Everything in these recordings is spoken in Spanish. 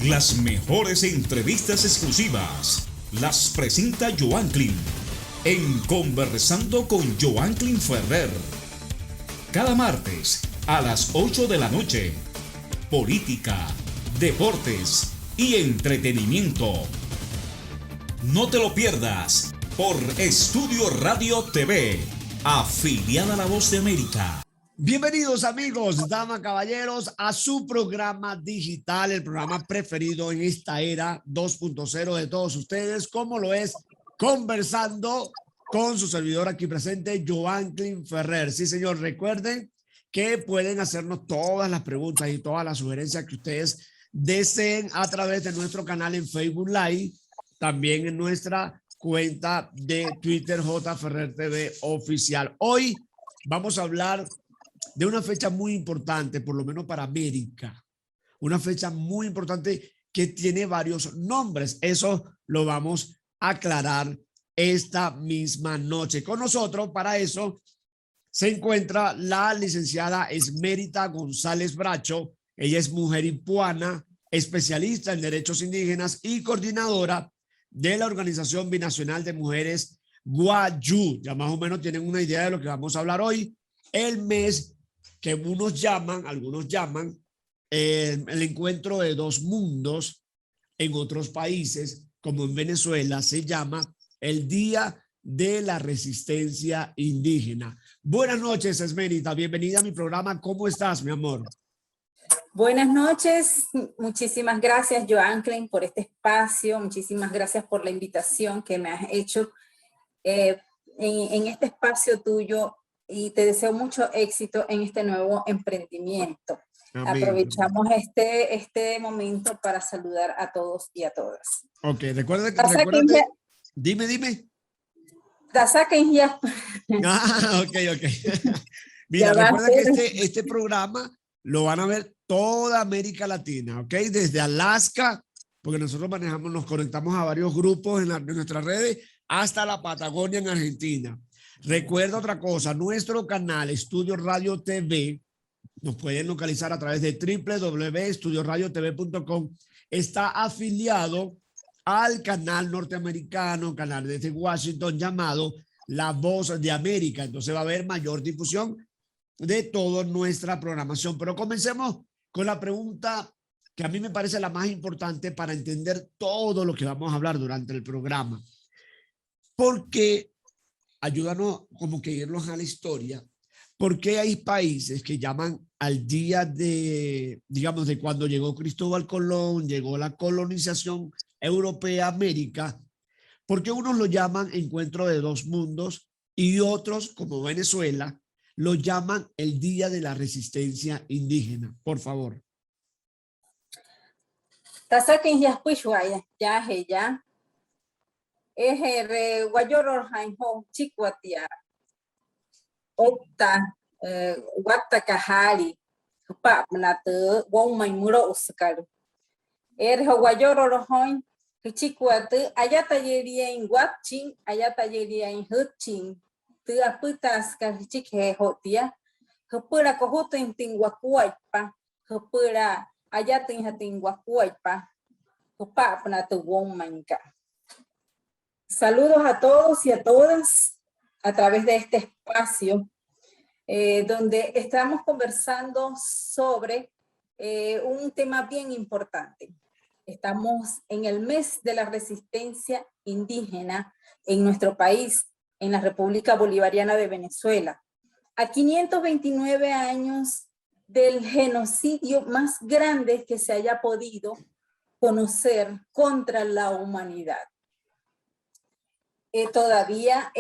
Las mejores entrevistas exclusivas las presenta Joanklin en Conversando con Joanklin Ferrer. Cada martes a las 8 de la noche. Política, deportes y entretenimiento. No te lo pierdas por Estudio Radio TV, afiliada a La Voz de América. Bienvenidos amigos, damas, caballeros, a su programa digital, el programa preferido en esta era 2.0 de todos ustedes, como lo es Conversando con su servidor aquí presente, Joanklin Ferrer. Sí, señor, recuerden que pueden hacernos todas las preguntas y todas las sugerencias que ustedes deseen a través de nuestro canal en Facebook Live, también en nuestra cuenta de Twitter J Ferrer TV Oficial. Hoy vamos a hablar de una fecha muy importante, por lo menos para América. Una fecha muy importante que tiene varios nombres. Eso lo vamos a aclarar esta misma noche. Con nosotros, para eso, se encuentra la licenciada Esmérita González Bracho. Ella es mujer ipuana, especialista en derechos indígenas y coordinadora de la Organización Binacional de Mujeres Wayuu. Ya más o menos tienen una idea de lo que vamos a hablar hoy. El mes que algunos llaman el encuentro de dos mundos. En otros países, como en Venezuela, se llama el Día de la Resistencia Indígena. Buenas noches, Esmérita. Bienvenida a mi programa. ¿Cómo estás, mi amor? Buenas noches. Muchísimas gracias, Joanklin, por este espacio. Muchísimas gracias por la invitación que me has hecho en este espacio tuyo. Y te deseo mucho éxito en este nuevo emprendimiento. Amén. Aprovechamos este momento para saludar a todos y a todas. Ok, recuérdate, dime. Ok. Mira, recuerda que este programa lo van a ver toda América Latina, ok, desde Alaska, porque nosotros nos conectamos a varios grupos en nuestras redes, hasta la Patagonia en Argentina. Recuerda otra cosa, nuestro canal Estudio Radio TV, nos pueden localizar a través de www.estudioradiotv.com, está afiliado al canal norteamericano, canal desde Washington, llamado La Voz de América. Entonces va a haber mayor difusión de toda nuestra programación. Pero comencemos con la pregunta que a mí me parece la más importante para entender todo lo que vamos a hablar durante el programa. ¿Por qué? Ayúdanos como que irnos a la historia. ¿Por qué hay países que llaman al día de, digamos, de cuando llegó Cristóbal Colón, llegó la colonización europea a América? ¿Por qué unos lo llaman encuentro de dos mundos y otros, como Venezuela, lo llaman el Día de la Resistencia Indígena? Por favor. Guayoror Jainho Chikwatia Opta Guatacajari Pap Nate Womay Muro Oscar Guayoror Hoin Chikwate Ayata Yeria in Watching Ayata Yeria in Hutching Tuaputas Kachike Hotia Hopura Cohoto in Tinguacuaipa Hopura Ayatin Hatinguacuaipa Hopap Nate Womanka. Saludos a todos y a todas a través de este espacio donde estamos conversando sobre un tema bien importante. Estamos en el mes de la resistencia indígena en nuestro país, en la República Bolivariana de Venezuela, a 529 años del genocidio más grande que se haya podido conocer contra la humanidad. Todavía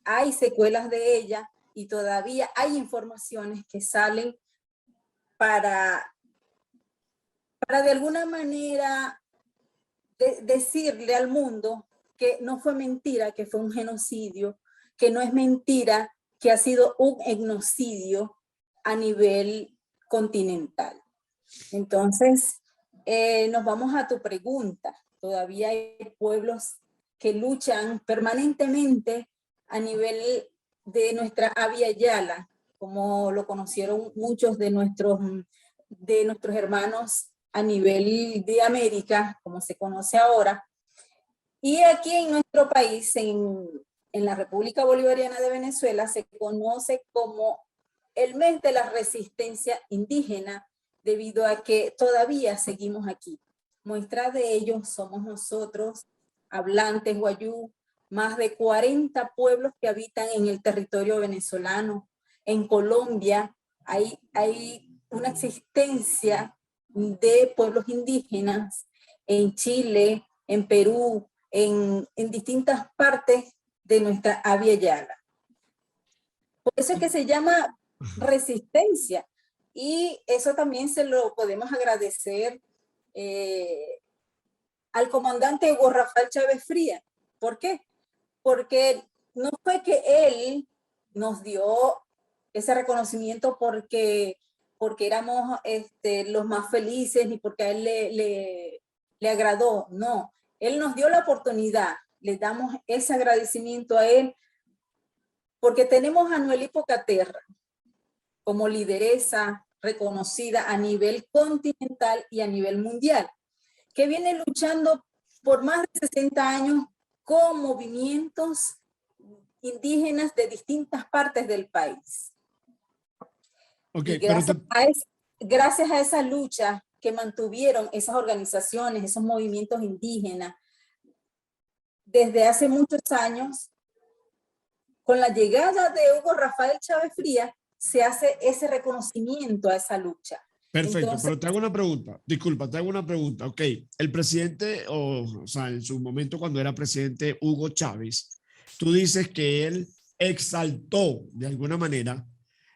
hay secuelas de ella y todavía hay informaciones que salen para de alguna manera decirle al mundo que no fue mentira, que fue un genocidio, que no es mentira, que ha sido un etnocidio a nivel continental. Entonces, nos vamos a tu pregunta. Todavía hay pueblos que luchan permanentemente a nivel de nuestra Abya Yala, como lo conocieron muchos de nuestros de nuestros hermanos a nivel de América, como se conoce ahora. Y aquí en nuestro país, en la República Bolivariana de Venezuela, se conoce como el mes de la resistencia indígena, debido a que todavía seguimos aquí. Muestra de ello somos nosotros, hablantes guayú, más de 40 pueblos que habitan en el territorio venezolano. En Colombia hay una existencia de pueblos indígenas, en Chile, en Perú, en distintas partes de nuestra Avia Yala. Por eso es que se llama resistencia, y eso también se lo podemos agradecer al comandante Hugo Rafael Chávez Frías. ¿Por qué? Porque no fue que él nos dio ese reconocimiento porque éramos los más felices, ni porque a él le agradó, no. Él nos dio la oportunidad, le damos ese agradecimiento a él, porque tenemos a Noelí Pocaterra como lideresa reconocida a nivel continental y a nivel mundial, que viene luchando por más de 60 años con movimientos indígenas de distintas partes del país. Okay, y gracias a esa lucha que mantuvieron esas organizaciones, esos movimientos indígenas, desde hace muchos años, con la llegada de Hugo Rafael Chávez Frías, se hace ese reconocimiento a esa lucha. Perfecto, Entonces, pero te hago una pregunta. Disculpa, te hago una pregunta. Ok, el presidente, o sea, en su momento cuando era presidente Hugo Chávez, tú dices que él exaltó de alguna manera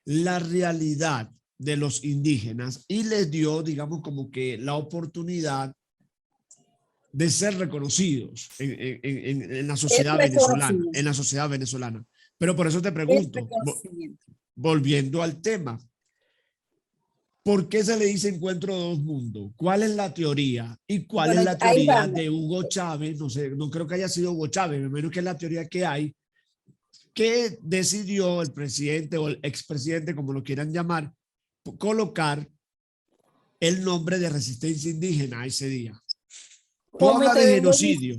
la realidad de los indígenas y les dio, digamos, como que la oportunidad de ser reconocidos en la sociedad venezolana, en la sociedad venezolana. Pero por eso te pregunto, volviendo al tema, ¿por qué se le dice encuentro de dos mundos? ¿Cuál es la teoría? ¿Y cuál es la teoría de Hugo Chávez? No sé, no creo que haya sido Hugo Chávez, me imagino que es la teoría que hay, que decidió el presidente o el expresidente, como lo quieran llamar, colocar el nombre de resistencia indígena a ese día. Tú hablas de genocidio.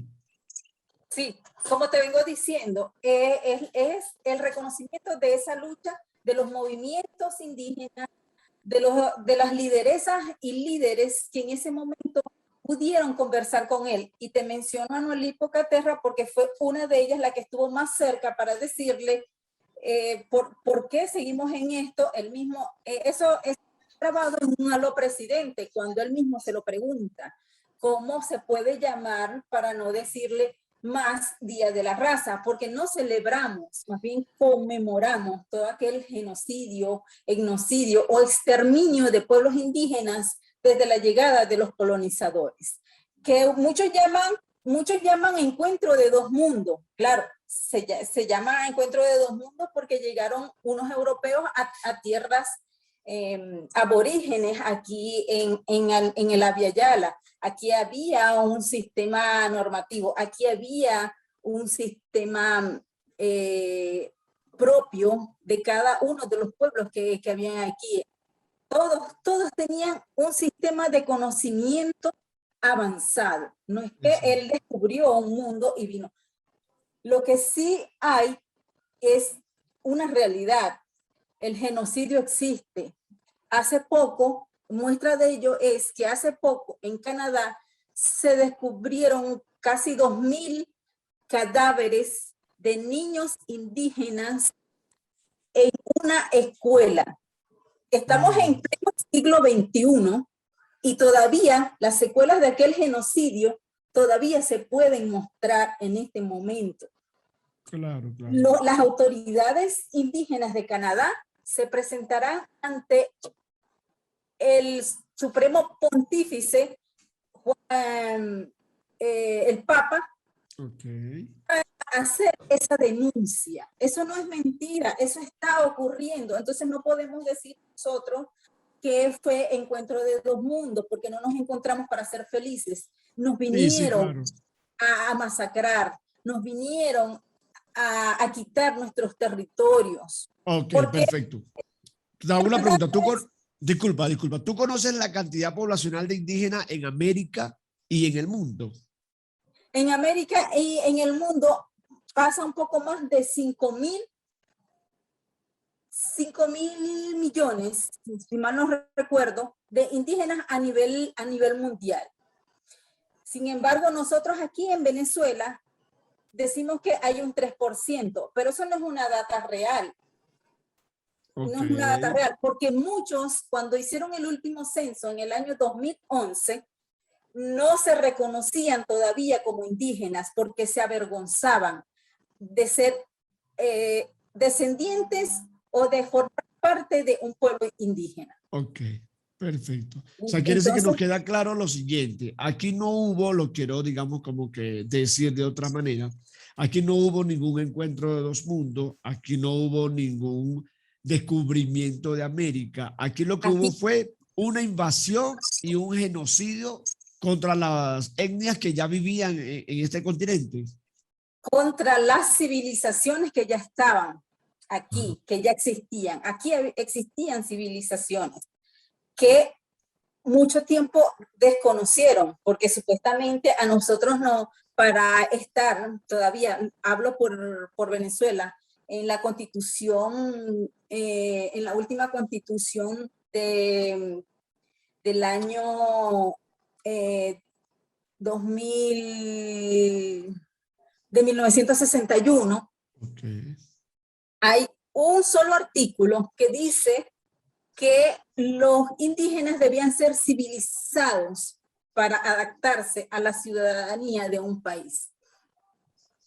Sí, como te vengo diciendo, es el reconocimiento de esa lucha, de los movimientos indígenas, de las lideresas y líderes que en ese momento pudieron conversar con él. Y te menciono a Noelí Pocaterra porque fue una de ellas la que estuvo más cerca para decirle por qué seguimos en esto. Él mismo, eso es grabado en un aló presidente, cuando él mismo se lo pregunta, ¿cómo se puede llamar para no decirle más Día de la Raza? Porque no celebramos, más bien conmemoramos todo aquel genocidio, etnocidio o exterminio de pueblos indígenas desde la llegada de los colonizadores, que muchos llaman encuentro de dos mundos. Claro, se llama encuentro de dos mundos porque llegaron unos europeos a tierras aborígenes aquí en el Avia Yala. Aquí había un sistema normativo, aquí había un sistema propio de cada uno de los pueblos que habían aquí. Todos tenían un sistema de conocimiento avanzado. No es que él descubrió un mundo y vino. Lo que sí hay es una realidad. El genocidio existe. Hace poco, muestra de ello es que hace poco en Canadá se descubrieron casi 2,000 cadáveres de niños indígenas en una escuela. Estamos en pleno siglo XXI y todavía las secuelas de aquel genocidio todavía se pueden mostrar en este momento. Claro. Las autoridades indígenas de Canadá se presentarán ante el Supremo Pontífice, el Papa, a hacer esa denuncia. Eso no es mentira, eso está ocurriendo. Entonces no podemos decir nosotros que fue encuentro de dos mundos, porque no nos encontramos para ser felices. Nos vinieron a masacrar, nos vinieron a quitar nuestros territorios. Ok, perfecto. Te hago una pregunta. Disculpa, disculpa. ¿Tú conoces la cantidad poblacional de indígenas en América y en el mundo? En América y en el mundo pasa un poco más de 5 mil millones, si mal no recuerdo, de indígenas a nivel mundial. Sin embargo, nosotros aquí en Venezuela decimos que hay un 3%, pero eso no es una data real. Okay. No es una data real, porque muchos, cuando hicieron el último censo en el año 2011, no se reconocían todavía como indígenas porque se avergonzaban de ser descendientes o de formar parte de un pueblo indígena. Ok, perfecto. O sea, quiere decir que nos queda claro lo siguiente. Aquí no hubo, lo quiero, digamos, como que decir de otra manera, aquí no hubo ningún encuentro de dos mundos, aquí no hubo ningún descubrimiento de América. Aquí lo que hubo fue una invasión y un genocidio contra las etnias que ya vivían en este continente. Contra las civilizaciones que ya estaban aquí, que ya existían. Aquí existían civilizaciones que mucho tiempo desconocieron, porque supuestamente a nosotros no, para estar, todavía hablo por Venezuela, en la constitución, en la última constitución del año 2000, de 1961, okay, hay un solo artículo que dice que los indígenas debían ser civilizados para adaptarse a la ciudadanía de un país.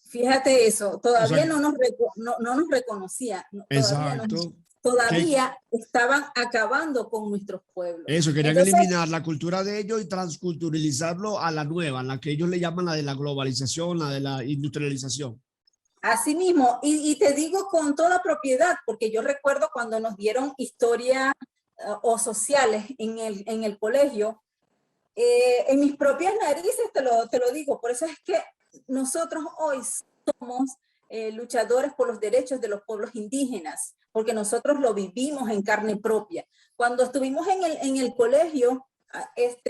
Fíjate eso, todavía no nos reconocía, todavía estaban acabando con nuestros pueblos. Eso, querían eliminar la cultura de ellos y transculturalizarlo a la nueva, la que ellos le llaman la de la globalización, la de la industrialización. Así mismo, y te digo con toda propiedad, porque yo recuerdo cuando nos dieron historia o sociales en el colegio, en mis propias narices te lo digo, por eso es que nosotros hoy somos luchadores por los derechos de los pueblos indígenas, porque nosotros lo vivimos en carne propia. Cuando estuvimos en el colegio,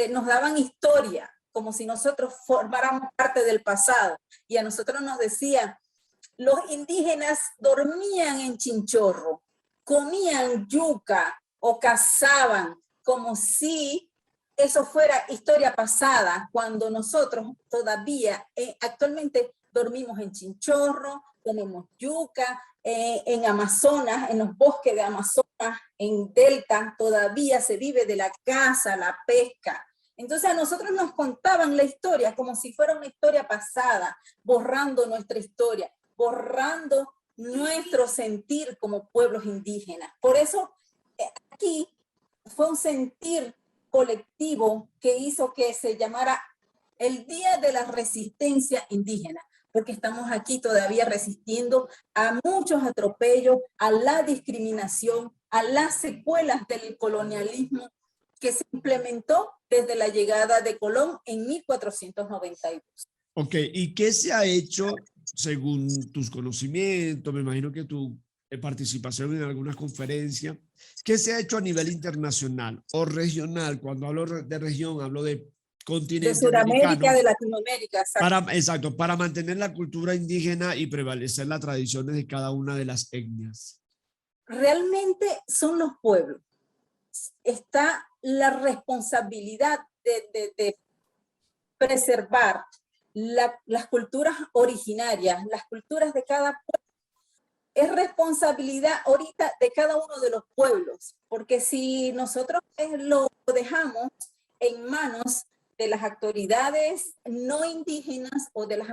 nos daban historia, como si nosotros formáramos parte del pasado, y a nosotros nos decían, los indígenas dormían en chinchorro, comían yuca o cazaban, como si eso fuera historia pasada, cuando nosotros todavía actualmente dormimos en chinchorro, comemos yuca, en Amazonas, en los bosques de Amazonas, en Delta, todavía se vive de la caza, la pesca. Entonces a nosotros nos contaban la historia como si fuera una historia pasada, borrando nuestra historia, borrando nuestro sentir como pueblos indígenas. Por eso aquí fue un sentir colectivo que hizo que se llamara el Día de la Resistencia Indígena, porque estamos aquí todavía resistiendo a muchos atropellos, a la discriminación, a las secuelas del colonialismo que se implementó desde la llegada de Colón en 1492. Ok, ¿y qué se ha hecho según tus conocimientos? Me imagino que tu participación en algunas conferencias. ¿Qué se ha hecho a nivel internacional o regional? Cuando hablo de región, hablo de continente de Sudamérica, americano, de Latinoamérica. Exacto, para mantener la cultura indígena y prevalecer las tradiciones de cada una de las etnias. Realmente son los pueblos. Está la responsabilidad de preservar las culturas originarias, las culturas de cada pueblo. Es responsabilidad ahorita de cada uno de los pueblos, porque si nosotros lo dejamos en manos de las autoridades no indígenas o de las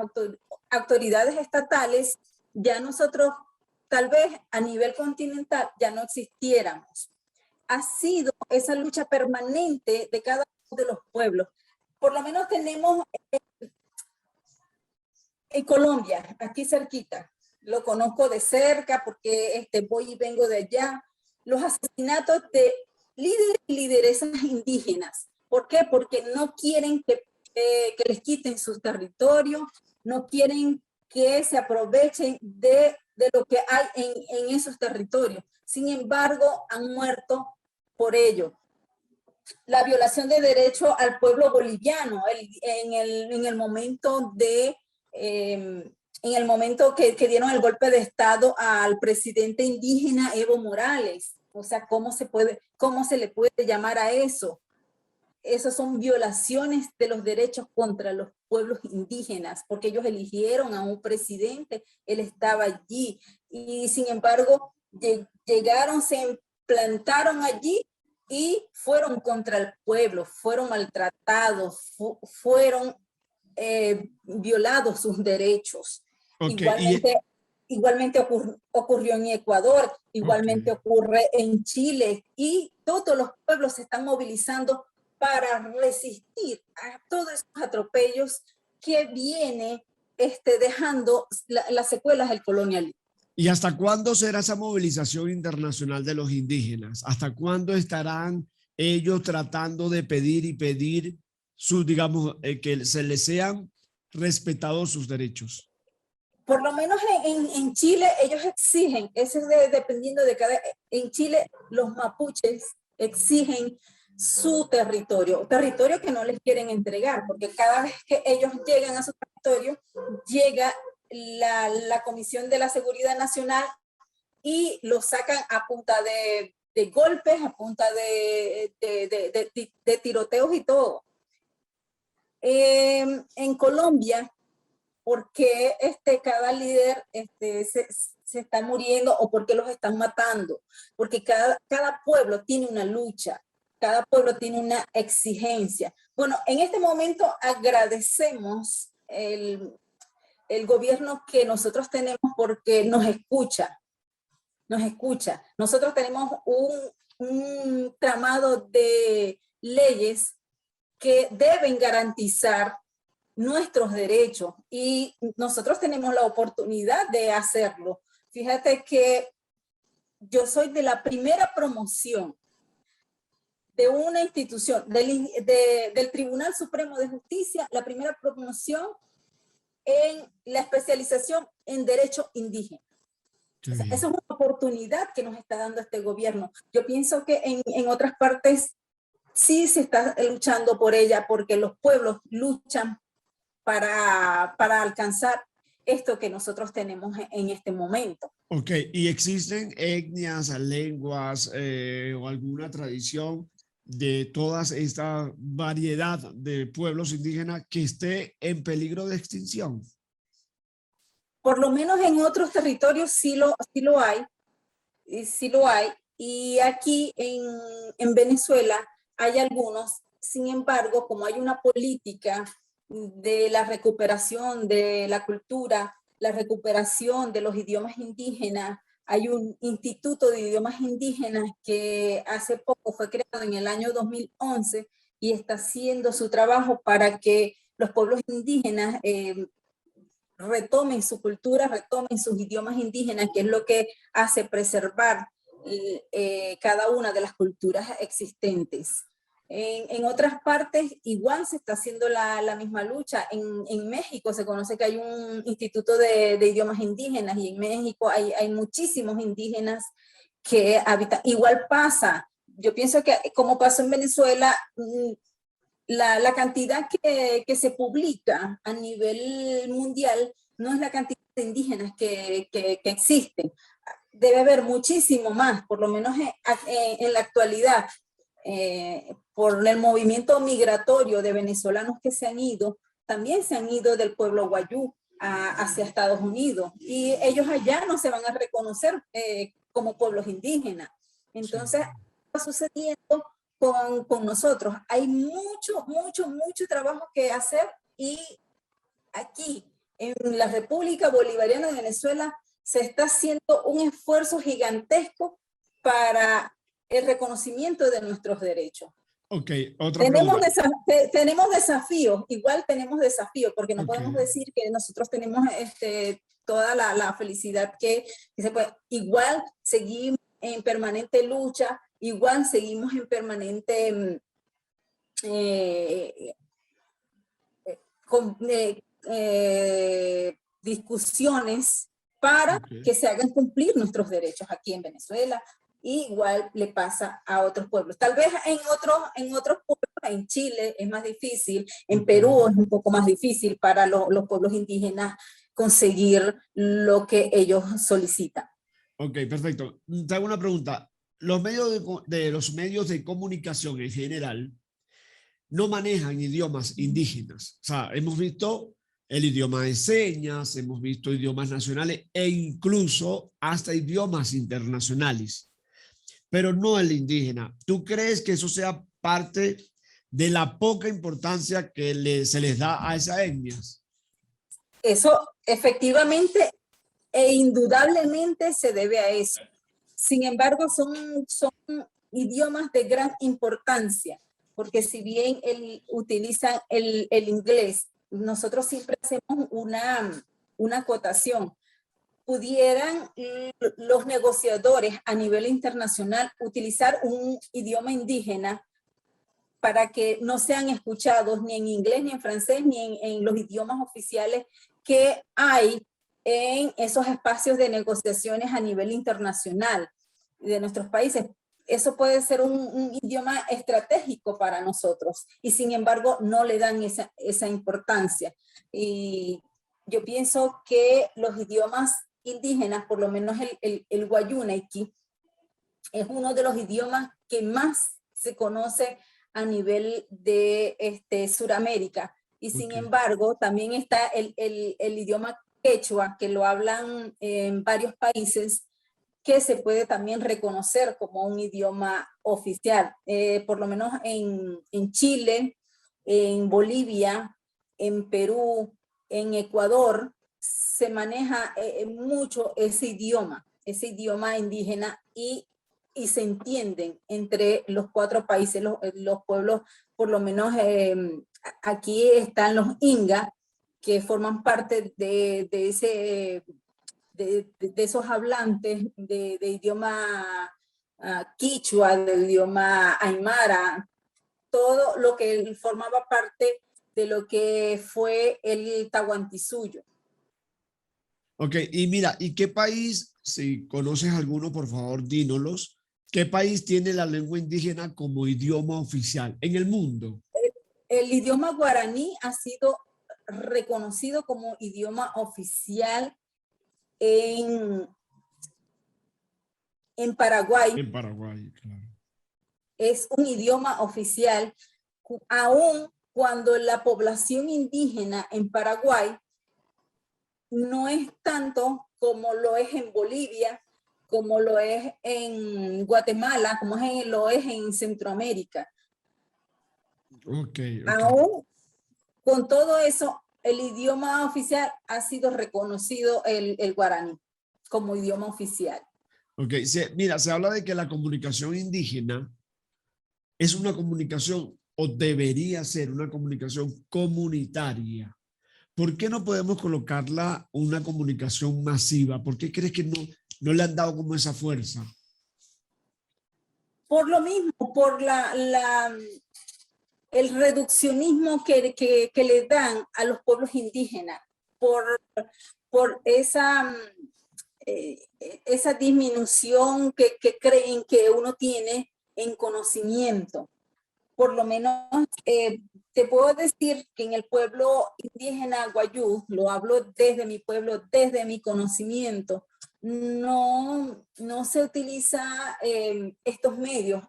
autoridades estatales, ya nosotros tal vez a nivel continental ya no existiéramos. Ha sido esa lucha permanente de cada uno de los pueblos. Por lo menos tenemos en Colombia, aquí cerquita, lo conozco de cerca porque voy y vengo de allá, los asesinatos de líderes y lideresas indígenas. ¿Por qué? Porque no quieren que les quiten sus territorios, no quieren que se aprovechen de lo que hay en esos territorios. Sin embargo, han muerto por ello. la violación de derecho al pueblo boliviano en el momento de en el momento que dieron el golpe de estado al presidente indígena Evo Morales. O sea, cómo se le puede llamar a eso? Esas son violaciones de los derechos contra los pueblos indígenas, porque ellos eligieron a un presidente, él estaba allí, y sin embargo llegaron, se implantaron allí y fueron contra el pueblo, fueron maltratados, fueron violados sus derechos. Okay, Igualmente ocurrió en Ecuador, igualmente ocurre en Chile, y todos los pueblos se están movilizando para resistir a todos esos atropellos que viene dejando las secuelas del colonialismo. ¿y hasta cuándo será esa movilización internacional de los indígenas? ¿Hasta cuándo estarán ellos tratando de pedir y pedir digamos, que se les sean respetados sus derechos? Por lo menos en Chile ellos exigen, eso es dependiendo de en Chile los mapuches exigen su territorio que no les quieren entregar, porque cada vez que ellos llegan a su territorio, llega la Comisión de la Seguridad Nacional y los sacan a punta de golpes, a punta de tiroteos y todo. En Colombia, porque cada líder se está muriendo o porque los están matando, porque cada pueblo tiene una lucha, cada pueblo tiene una exigencia. Bueno, en este momento agradecemos el gobierno que nosotros tenemos porque nos escucha. Nosotros tenemos un tramado de leyes que deben garantizar nuestros derechos y nosotros tenemos la oportunidad de hacerlo. Fíjate que yo soy de la primera promoción de una institución, del Tribunal Supremo de Justicia, la primera promoción en la especialización en derecho indígena. O sea, esa es una oportunidad que nos está dando este gobierno. Yo pienso que en otras partes sí se está luchando por ella, porque los pueblos luchan para alcanzar esto que nosotros tenemos en este momento. Ok, ¿y existen etnias, lenguas o alguna tradición de toda esta variedad de pueblos indígenas que esté en peligro de extinción? Por lo menos en otros territorios sí lo hay, y aquí en Venezuela hay algunos. Sin embargo, como hay una política de la recuperación de la cultura, la recuperación de los idiomas indígenas, hay un instituto de idiomas indígenas que hace poco fue creado en el año 2011 y está haciendo su trabajo para que los pueblos indígenas retomen su cultura, retomen sus idiomas indígenas, que es lo que hace preservar cada una de las culturas existentes. En otras partes igual se está haciendo la misma lucha. En México se conoce que hay un instituto de idiomas indígenas y en México hay muchísimos indígenas que habitan. Igual pasa, yo pienso que como pasó en Venezuela, la cantidad que se publica a nivel mundial no es la cantidad de indígenas que existen. Debe haber muchísimo más, por lo menos en la actualidad. Por el movimiento migratorio de venezolanos que se han ido, también se han ido del pueblo wayú hacia Estados Unidos, y ellos allá no se van a reconocer como pueblos indígenas. Entonces, está sucediendo con nosotros. Hay mucho trabajo que hacer, y aquí en la República Bolivariana de Venezuela se está haciendo un esfuerzo gigantesco para el reconocimiento de nuestros derechos. Ok, otra pregunta. Tenemos desafíos, igual tenemos desafíos, porque no podemos decir que nosotros tenemos toda la felicidad que se puede. Igual seguimos en permanente lucha, igual seguimos en permanente discusiones para que se hagan cumplir nuestros derechos aquí en Venezuela, igual le pasa a otros pueblos. Tal vez en otros pueblos, en Chile es más difícil, en Perú es un poco más difícil para los pueblos indígenas conseguir lo que ellos solicitan. Ok, perfecto. Te hago una pregunta. Los medios de comunicación en general no manejan idiomas indígenas. O sea, hemos visto el idioma de señas, hemos visto idiomas nacionales e incluso hasta idiomas internacionales, pero no el indígena. ¿Tú crees que eso sea parte de la poca importancia que se les da a esas etnias? Eso efectivamente e indudablemente se debe a eso. Sin embargo, son idiomas de gran importancia, porque si bien utilizan el inglés, nosotros siempre hacemos una acotación. ¿Pudieran los negociadores a nivel internacional utilizar un idioma indígena para que no sean escuchados ni en inglés, ni en francés, ni en los idiomas oficiales que hay en esos espacios de negociaciones a nivel internacional de nuestros países? Eso puede ser un idioma estratégico para nosotros y sin embargo no le dan esa importancia. Y yo pienso que los idiomas indígenas, por lo menos el Wayuunaiqui, es uno de los idiomas que más se conoce a nivel de Suramérica. Y sin embargo, también está el idioma quechua, que lo hablan en varios países, que se puede también reconocer como un idioma oficial. Por lo menos en Chile, en Bolivia, en Perú, en Ecuador, se maneja mucho ese idioma indígena y se entienden entre los 4 países, los pueblos, por lo menos aquí están los Inga, que forman parte de esos hablantes de idioma quichua, del idioma aymara, todo lo que formaba parte de lo que fue el Tahuantinsuyo. Ok, y mira, ¿y qué país, si conoces alguno, por favor, dínolos, qué país tiene la lengua indígena como idioma oficial en el mundo? El idioma guaraní ha sido reconocido como idioma oficial en Paraguay. En Paraguay, claro. Es un idioma oficial, aun cuando la población indígena en Paraguay no es tanto como lo es en Bolivia, como lo es en Guatemala, como lo es en Centroamérica. Okay. Aún con todo eso, el idioma oficial ha sido reconocido el guaraní como idioma oficial. Ok, mira, se habla de que la comunicación indígena es una comunicación o debería ser una comunicación comunitaria. ¿Por qué no podemos colocarla una comunicación masiva? ¿Por qué crees que no le han dado como esa fuerza? Por lo mismo, por el reduccionismo que le dan a los pueblos indígenas, por esa disminución que creen que uno tiene en conocimiento. Por lo menos te puedo decir que en el pueblo indígena Wayuu, lo hablo desde mi pueblo, desde mi conocimiento, no se utiliza estos medios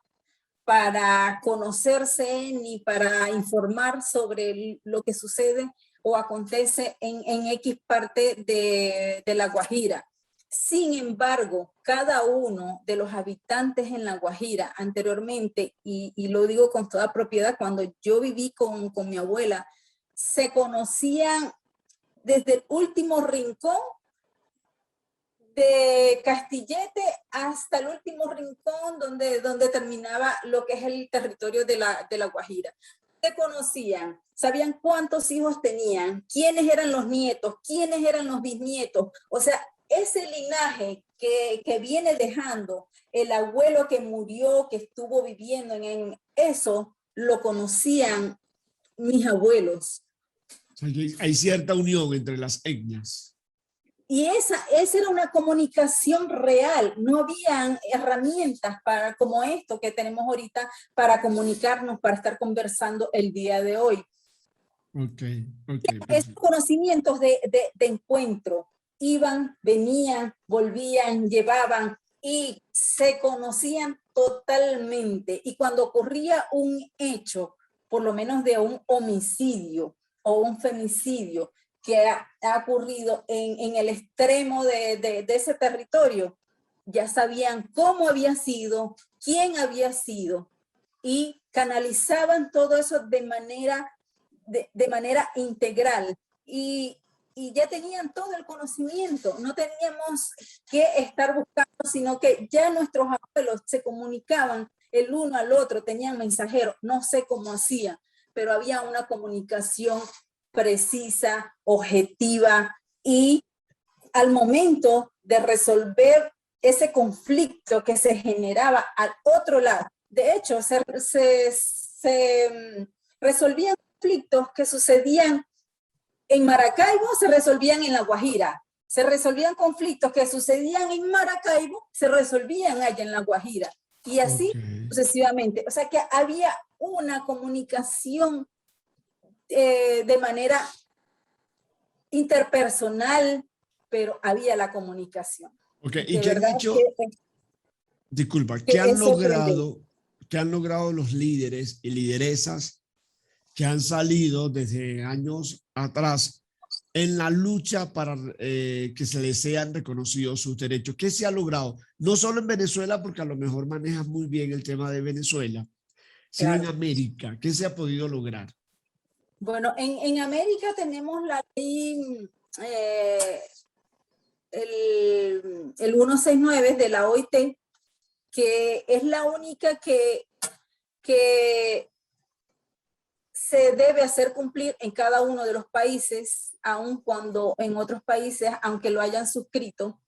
para conocerse ni para informar sobre lo que sucede o acontece en X parte de La Guajira. Sin embargo, cada uno de los habitantes en La Guajira anteriormente, y lo digo con toda propiedad, cuando yo viví con mi abuela, se conocían desde el último rincón de Castillete hasta el último rincón donde terminaba lo que es el territorio de la Guajira. Se conocían, sabían cuántos hijos tenían, quiénes eran los nietos, quiénes eran los bisnietos. O sea, ese linaje que viene dejando el abuelo que murió, que estuvo viviendo en eso, lo conocían mis abuelos. O sea, hay cierta unión entre las etnias. Y esa era una comunicación real. No habían herramientas como esto que tenemos ahorita para comunicarnos, para estar conversando el día de hoy. Esos conocimientos de encuentro iban, venían, volvían, llevaban y se conocían totalmente. Y cuando ocurría un hecho, por lo menos de un homicidio o un femicidio que ha ocurrido en el extremo de ese territorio, ya sabían cómo había sido, quién había sido, y canalizaban todo eso de manera integral. Y ya tenían todo el conocimiento, no teníamos que estar buscando, sino que ya nuestros abuelos se comunicaban el uno al otro, tenían mensajeros, no sé cómo hacían, pero había una comunicación precisa, objetiva, y al momento de resolver ese conflicto que se generaba al otro lado, de hecho, se resolvían conflictos que sucedían en Maracaibo, se resolvían en La Guajira. Se resolvían conflictos que sucedían en Maracaibo, se resolvían allá en La Guajira. Y así sucesivamente. O sea que había una comunicación de manera interpersonal, pero había la comunicación. ¿Y qué han dicho? Disculpa, ¿qué han logrado los líderes y lideresas que han salido desde años atrás en la lucha para que se les sean reconocidos sus derechos? ¿Qué se ha logrado? No solo en Venezuela, porque a lo mejor manejas muy bien el tema de Venezuela, sino en América. ¿Qué se ha podido lograr? Bueno, en América tenemos la ley, el 169 de la OIT, que es la única que se debe hacer cumplir en cada uno de los países, aun cuando en otros países, aunque lo hayan suscrito,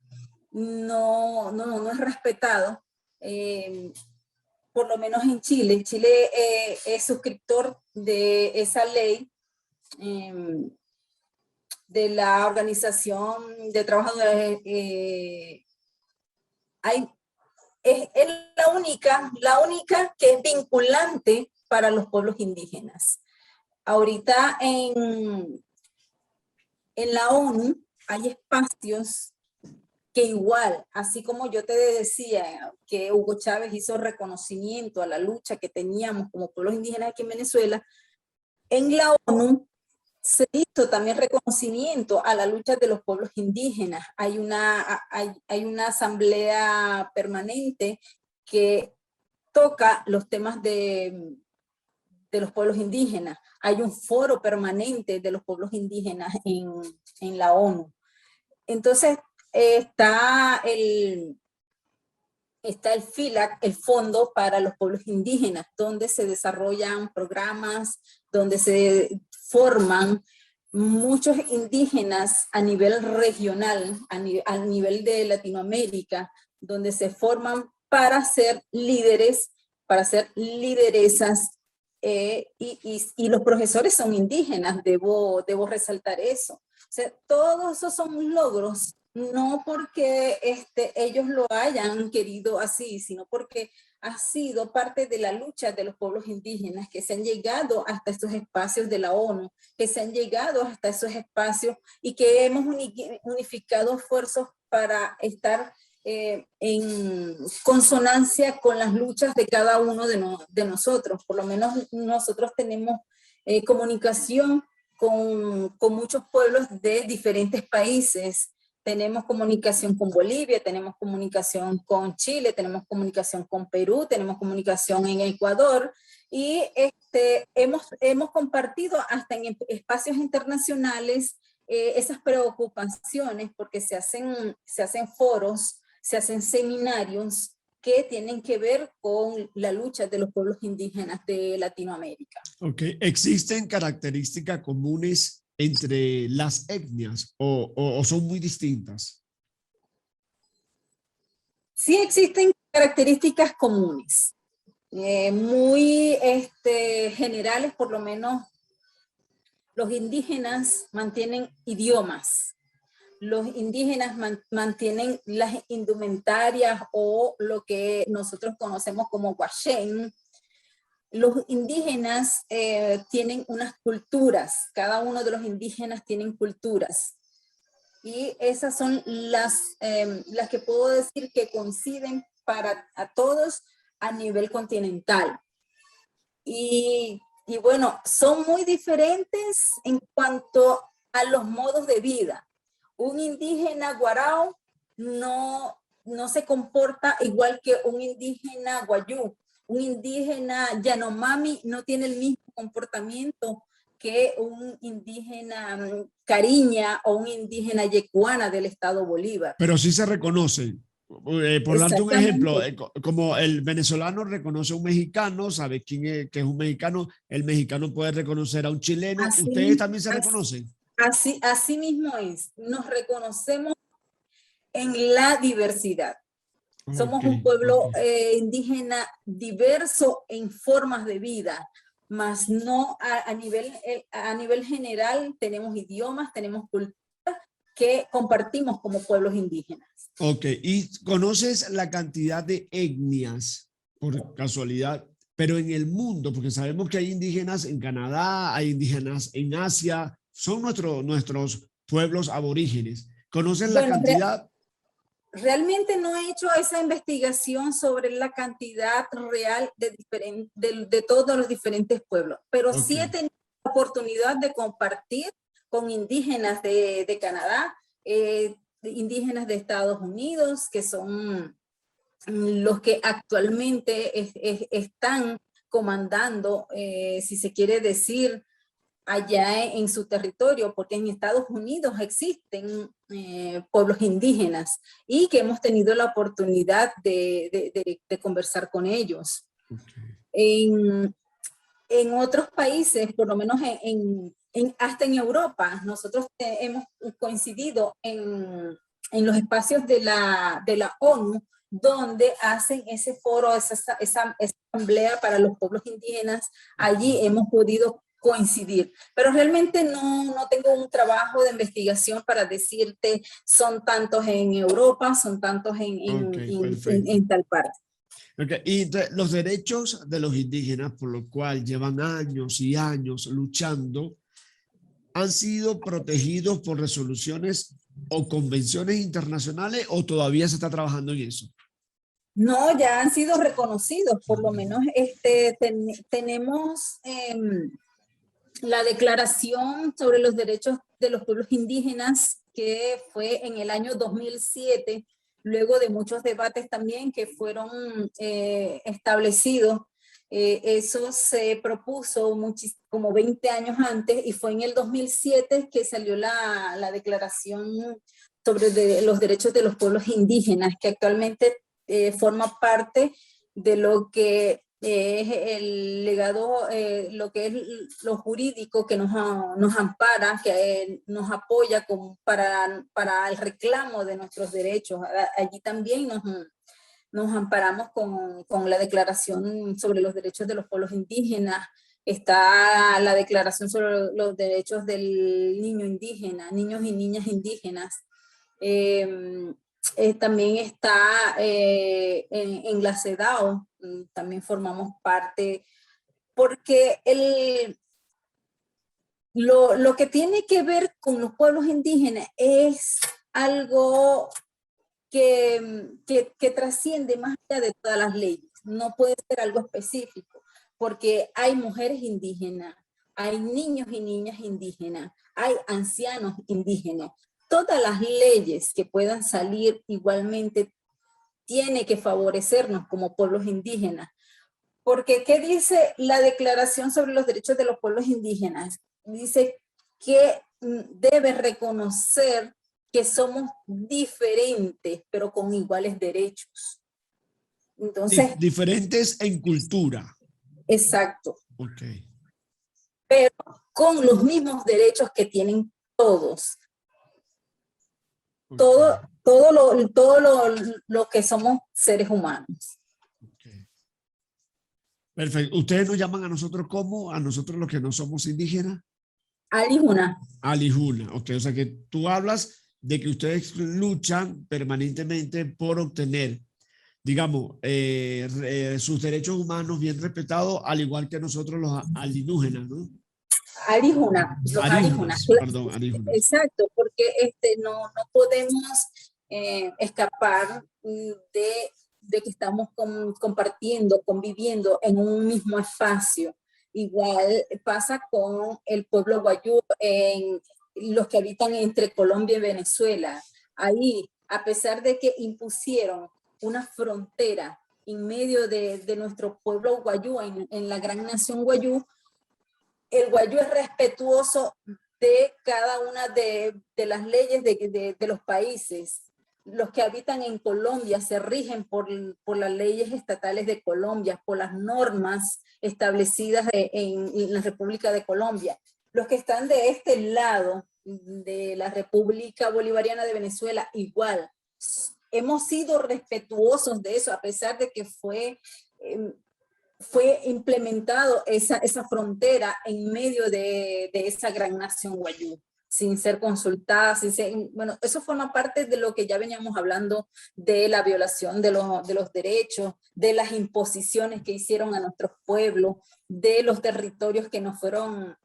no es respetado. Por lo menos en Chile. Chile es suscriptor de esa ley de la Organización de Trabajadores. Es la única que es vinculante para los pueblos indígenas. Ahorita en la ONU hay espacios que igual, así como yo te decía que Hugo Chávez hizo reconocimiento a la lucha que teníamos como pueblos indígenas aquí en Venezuela, en la ONU se hizo también reconocimiento a la lucha de los pueblos indígenas. Hay una asamblea permanente que toca los temas de los pueblos indígenas. Hay un foro permanente de los pueblos indígenas en la ONU. Entonces, está el FILAC, el Fondo para los Pueblos Indígenas, donde se desarrollan programas, donde se forman muchos indígenas a nivel regional, a nivel de Latinoamérica, donde se forman para ser líderes, para ser lideresas, y los profesores son indígenas, debo resaltar eso. O sea, todos esos son logros, no porque ellos lo hayan querido así, sino porque ha sido parte de la lucha de los pueblos indígenas que se han llegado hasta estos espacios de la ONU, que se han llegado hasta esos espacios y que hemos unificado esfuerzos para estar en consonancia con las luchas de cada uno de nosotros. Por lo menos nosotros tenemos comunicación con muchos pueblos de diferentes países. Tenemos comunicación con Bolivia, tenemos comunicación con Chile, tenemos comunicación con Perú, tenemos comunicación en Ecuador, y hemos compartido hasta en espacios internacionales esas preocupaciones, porque se hacen foros, se hacen seminarios que tienen que ver con la lucha de los pueblos indígenas de Latinoamérica. ¿Existen características comunes entre las etnias o son muy distintas? Sí existen características comunes, muy generales. Por lo menos los indígenas mantienen idiomas, los indígenas mantienen las indumentarias o lo que nosotros conocemos como guachén. Los indígenas tienen unas culturas, cada uno de los indígenas tienen culturas. Y esas son las que puedo decir que coinciden para a todos a nivel continental. Y bueno, son muy diferentes en cuanto a los modos de vida. Un indígena guarao no se comporta igual que un indígena guayú. Un indígena yanomami no tiene el mismo comportamiento que un indígena cariña o un indígena yecuana del estado Bolívar. Pero sí se reconocen. Por darte un ejemplo, como el venezolano reconoce a un mexicano, sabe quién es, que es un mexicano, el mexicano puede reconocer a un chileno. Así, ¿ustedes también se reconocen? Así mismo es. Nos reconocemos en la diversidad. Somos un pueblo indígena diverso en formas de vida, mas no a nivel general tenemos idiomas, tenemos cultura que compartimos como pueblos indígenas. Ok, ¿y conoces la cantidad de etnias, por casualidad, pero en el mundo? Porque sabemos que hay indígenas en Canadá, hay indígenas en Asia, son nuestros pueblos aborígenes. ¿Conocen la cantidad? Realmente no he hecho esa investigación sobre la cantidad real de todos los diferentes pueblos, pero sí he tenido la oportunidad de compartir con indígenas de Canadá, indígenas de Estados Unidos, que son los que actualmente están comandando, si se quiere decir, allá en su territorio, porque en Estados Unidos existen pueblos indígenas y que hemos tenido la oportunidad de conversar con ellos. En otros países, por lo menos hasta en Europa, nosotros hemos coincidido en los espacios de la ONU, donde hacen ese foro, esa asamblea para los pueblos indígenas. Allí hemos podido coincidir, pero realmente no tengo un trabajo de investigación para decirte son tantos en Europa, son tantos en tal parte. Okay. Y los derechos de los indígenas, por lo cual llevan años y años luchando, ¿han sido protegidos por resoluciones o convenciones internacionales o todavía se está trabajando en eso? No, ya han sido reconocidos, por lo menos tenemos la Declaración sobre los Derechos de los Pueblos Indígenas, que fue en el año 2007, luego de muchos debates también que fueron establecidos. Eso se propuso como 20 años antes y fue en el 2007 que salió la Declaración sobre los Derechos de los Pueblos Indígenas, que actualmente forma parte de lo que es el legado, lo que es lo jurídico que nos ampara, que nos apoya para el reclamo de nuestros derechos. Allí también nos amparamos con la Declaración sobre los Derechos de los Pueblos Indígenas. Está la Declaración sobre los Derechos del Niño Indígena, niños y niñas indígenas. También está en la CEDAW, también formamos parte, porque lo que tiene que ver con los pueblos indígenas es algo que trasciende más allá de todas las leyes. No puede ser algo específico, porque hay mujeres indígenas, hay niños y niñas indígenas, hay ancianos indígenas. Todas las leyes que puedan salir igualmente tiene que favorecernos como pueblos indígenas. Porque, ¿qué dice la Declaración sobre los Derechos de los Pueblos Indígenas? Dice que debe reconocer que somos diferentes, pero con iguales derechos. Entonces, diferentes en cultura. Exacto. Ok. Pero con los mismos derechos que tienen todos. Okay. Todo lo que somos seres humanos. Okay. Perfecto. ¿Ustedes nos llaman a nosotros como? ¿A nosotros los que no somos indígenas? Alijuna. Alijuna. Ok, o sea que tú hablas de que ustedes luchan permanentemente por obtener, digamos, sus derechos humanos bien respetados, al igual que nosotros los alienígenas, ¿no? Arijuna, los arijunas. Aríjunas, perdón, aríjunas. Exacto, porque no podemos escapar de que estamos compartiendo, conviviendo en un mismo espacio. Igual pasa con el pueblo guayú, en los que habitan entre Colombia y Venezuela. Ahí, a pesar de que impusieron una frontera en medio de nuestro pueblo guayú, en la gran nación guayú, el guayú es respetuoso de cada una de las leyes de los países. Los que habitan en Colombia se rigen por las leyes estatales de Colombia, por las normas establecidas en la República de Colombia. Los que están de este lado de la República Bolivariana de Venezuela, igual. Hemos sido respetuosos de eso, a pesar de que fue implementado esa frontera en medio de esa gran nación guayú, sin ser consultada, bueno, eso forma parte de lo que ya veníamos hablando, de la violación de los derechos, de las imposiciones que hicieron a nuestros pueblos, de los territorios que nos fueron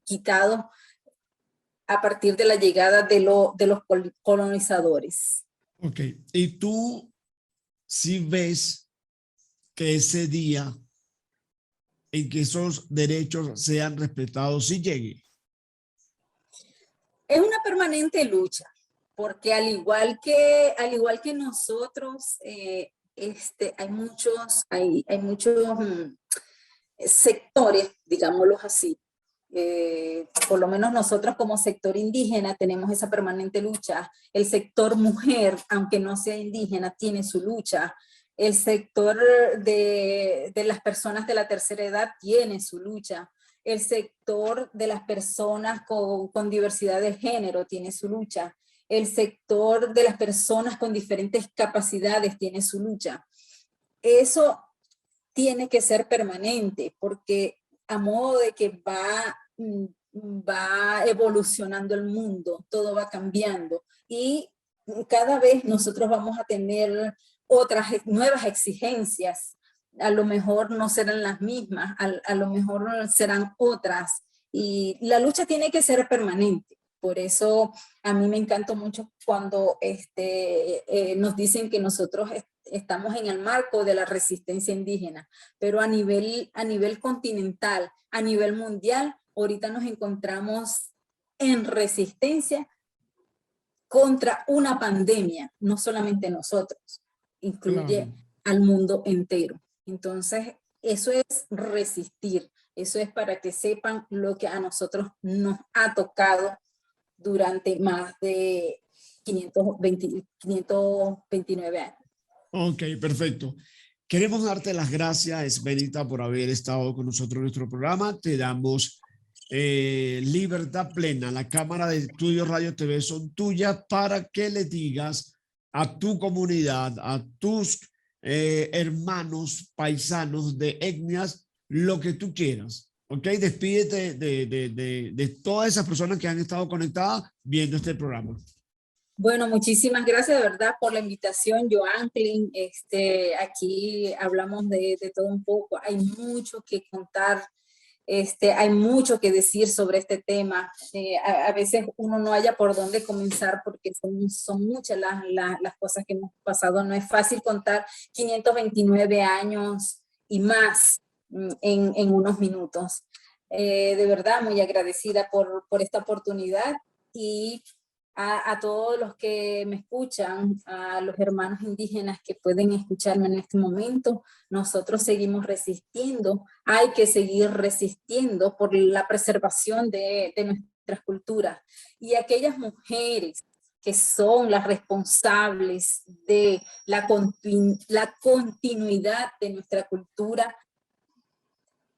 quitados a partir de la llegada de los colonizadores. Ok, y tú sí ves que ese día en que esos derechos sean respetados sí llegue. Es una permanente lucha, porque al igual que nosotros, hay muchos sectores, digámoslo así. Por lo menos nosotros como sector indígena tenemos esa permanente lucha. El sector mujer, aunque no sea indígena, tiene su lucha. El sector de las personas de la tercera edad tiene su lucha. El sector de las personas con diversidad de género tiene su lucha. El sector de las personas con diferentes capacidades tiene su lucha. Eso tiene que ser permanente, porque a modo de que va evolucionando el mundo, todo va cambiando, y cada vez nosotros vamos a tener otras nuevas exigencias. A lo mejor no serán las mismas, a lo mejor serán otras, y la lucha tiene que ser permanente. Por eso a mí me encanta mucho cuando nos dicen que nosotros estamos en el marco de la resistencia indígena, pero a nivel continental, a nivel mundial, ahorita nos encontramos en resistencia contra una pandemia, no solamente nosotros, incluye al mundo entero. Entonces, eso es resistir, eso es para que sepan lo que a nosotros nos ha tocado durante más de 529 años. Ok, perfecto. Queremos darte las gracias, Esmerita, por haber estado con nosotros en nuestro programa. Te damos libertad plena. La cámara de Estudios Radio TV son tuyas para que le digas a tu comunidad, a tus hermanos paisanos de etnias, lo que tú quieras. Ok, despídete de todas esas personas que han estado conectadas viendo este programa. Bueno, muchísimas gracias de verdad por la invitación, Joanklin. Aquí hablamos de todo un poco. Hay mucho que contar, hay mucho que decir sobre este tema. A veces uno no haya por dónde comenzar porque son muchas las cosas que hemos pasado. No es fácil contar 529 años y más en unos minutos. De verdad, muy agradecida por esta oportunidad, y a todos los que me escuchan, a los hermanos indígenas que pueden escucharme en este momento, nosotros seguimos resistiendo, hay que seguir resistiendo por la preservación de nuestras culturas. Y aquellas mujeres que son las responsables de la continuidad de nuestra cultura,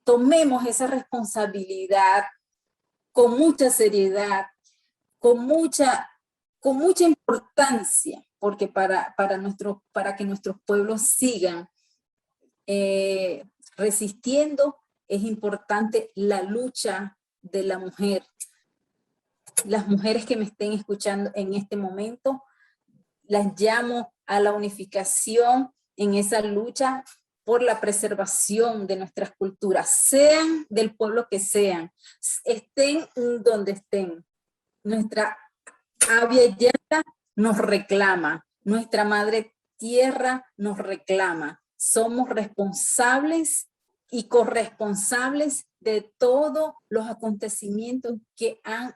tomemos esa responsabilidad con mucha seriedad, con mucha importancia, porque para que nuestros pueblos sigan resistiendo, es importante la lucha de la mujer. las mujeres que me estén escuchando en este momento, las llamo a la unificación en esa lucha por la preservación de nuestras culturas, sean del pueblo que sean, estén donde estén. Nuestra Abya Yala nos reclama, nuestra madre tierra nos reclama. Somos responsables y corresponsables de todos los acontecimientos que han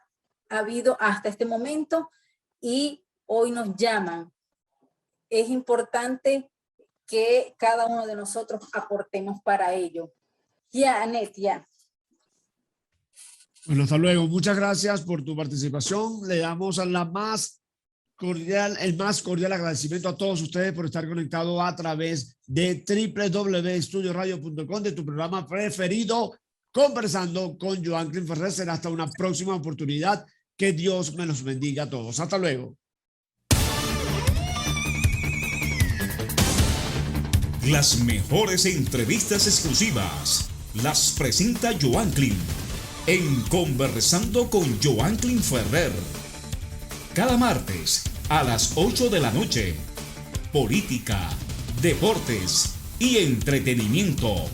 habido hasta este momento y hoy nos llaman. Es importante que cada uno de nosotros aportemos para ello. Ya, Anet, ya. Bueno, hasta luego. Muchas gracias por tu participación. Le damos el más cordial agradecimiento a todos ustedes por estar conectados a través de www.estudioradio.com, de tu programa preferido, Conversando con Joanklin Ferrer. Será hasta una próxima oportunidad. Que Dios me los bendiga a todos. Hasta luego. Las mejores entrevistas exclusivas las presenta Joanklin en Conversando con Joanklin Ferrer. Cada martes a las 8 de la noche. Política, deportes y entretenimiento.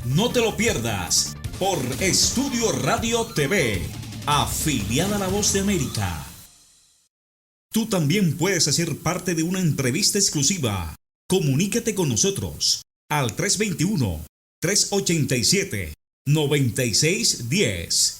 No te lo pierdas por Estudio Radio TV, afiliada a La Voz de América. Tú también puedes hacer parte de una entrevista exclusiva. Comunícate con nosotros al 321-387-9610.